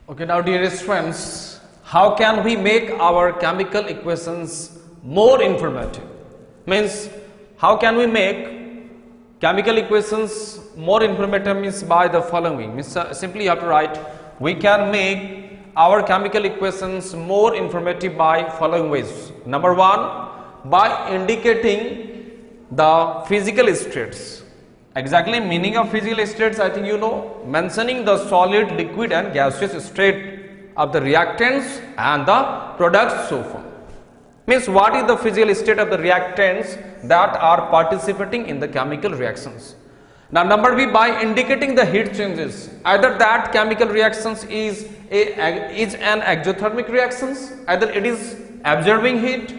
Okay, now dearest friends, how can we make our chemical equations more informative? Means, how can we make chemical equations more informative means by the following. Means simply you have to write, we can make our chemical equations more informative by following ways. Number one, by indicating the physical states. Exactly meaning of physical states, I think you know, mentioning the solid, liquid and gaseous state of the reactants and the products so forth. Means what is the physical state of the reactants that are participating in the chemical reactions. Now number B, by indicating the heat changes, either that chemical reactions is an exothermic reactions, either it is absorbing heat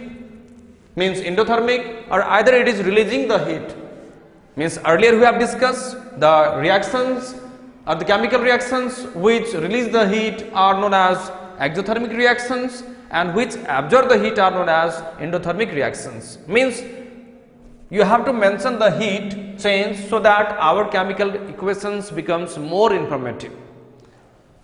means endothermic, or either it is releasing the heat. Means earlier we have discussed the reactions or the chemical reactions which release the heat are known as exothermic reactions, and which absorb the heat are known as endothermic reactions. Means you have to mention the heat change so that our chemical equations becomes more informative.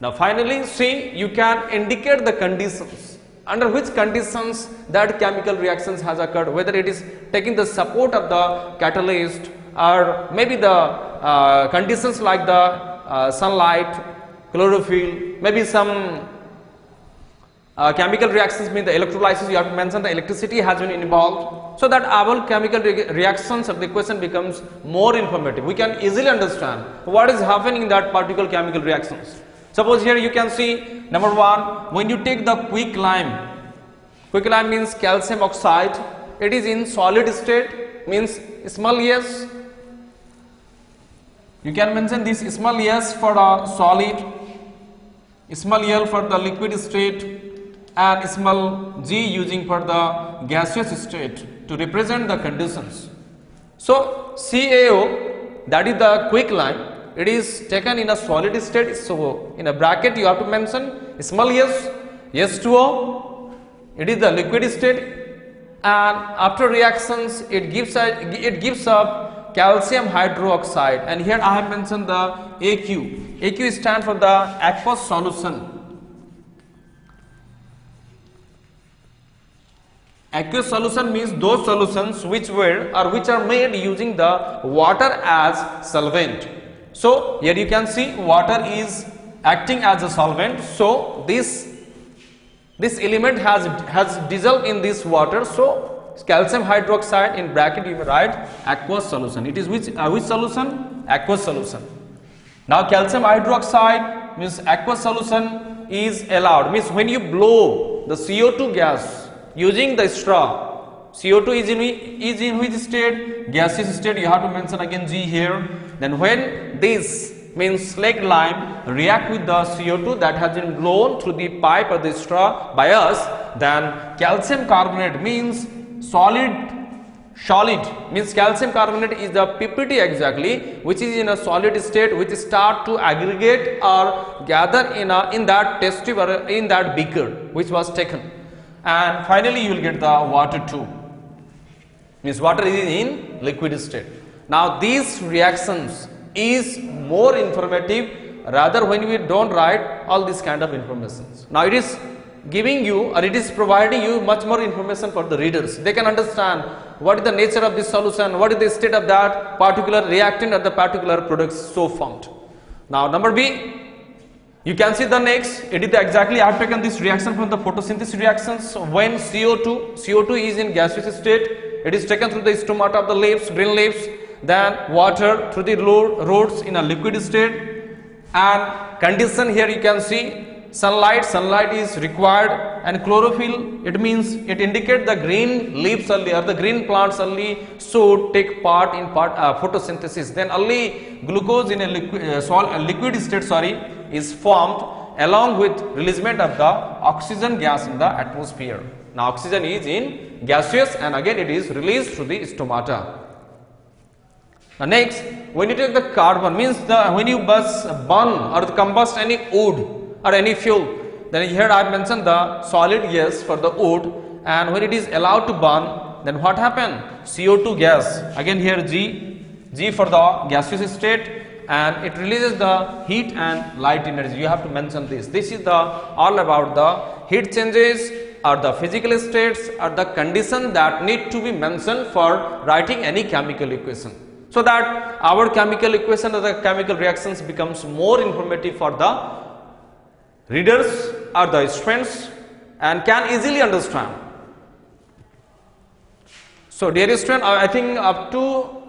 Now finally, see, you can indicate the conditions under which conditions that chemical reactions has occurred, whether it is taking the support of the catalyst or maybe the conditions like the sunlight, chlorophyll, maybe some chemical reactions mean the electrolysis, you have to mention the electricity has been involved, so that our chemical reactions of the equation becomes more informative. We can easily understand what is happening in that particular chemical reactions. Suppose here you can see, number one, when you take the quicklime means calcium oxide, it is in solid state, means small s. You can mention this small s for the solid, small l for the liquid state, and small g using for the gaseous state to represent the conditions. So CaO, that is the quicklime, it is taken in a solid state, so in a bracket you have to mention small s, S2O, it is the liquid state, and after reactions it gives up calcium hydroxide, and here I have mentioned the AQ. AQ stands for the aqueous solution. Aqueous solution means those solutions which are made using the water as solvent. So here you can see water is acting as a solvent. So this element has dissolved in this water. So calcium hydroxide, in bracket you may write aqueous solution. It is which solution? Aqueous solution. Now calcium hydroxide means aqueous solution is allowed. Means when you blow the CO2 gas using the straw, CO2 is in which state? Gaseous state. You have to mention again G here. Then when this means slaked lime react with the CO2 that has been blown through the pipe or the straw by us, then calcium carbonate means solid means calcium carbonate is the PPT exactly, which is in a solid state, which start to aggregate or gather in that test tube or in that beaker which was taken, and finally you will get the water too, means water is in liquid state. Now these reactions is more informative rather when we don't write all this kind of information. Now it is giving you or it is providing you much more information for the readers. They can understand what is the nature of this solution, what is the state of that particular reactant or the particular products so formed. Now number B, you can see the next, it is exactly I have taken this reaction from the photosynthesis reactions. So when CO2 is in gaseous state, it is taken through the stomata of the leaves, green leaves, then water through the roots in a liquid state, and condition here you can see sunlight is required, and chlorophyll, it means it indicates the green leaves only or the green plants only should take part in photosynthesis. Then only glucose in a liquid state is formed along with releasement of the oxygen gas in the atmosphere. Now oxygen is in gaseous and again it is released through the stomata. Now next, when you take the carbon, means when you burn or combust any wood or any fuel, then here I have mentioned the solid gas for the wood, and when it is allowed to burn, then what happen? CO2 gas, again here G for the gaseous state, and it releases the heat and light energy. You have to mention this. This is the all about the heat changes or the physical states or the condition that need to be mentioned for writing any chemical equation, so that our chemical equation or the chemical reactions becomes more informative for the readers or the students and can easily understand. So dear student, I think up to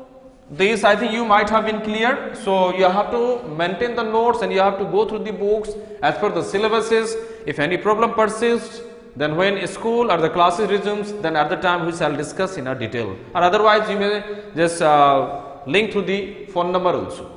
this, I think you might have been clear. So you have to maintain the notes and you have to go through the books as per the syllabuses. If any problem persists, then when school or the classes resumes, then at the time we shall discuss in a detail, or otherwise you may just link to the phone number also.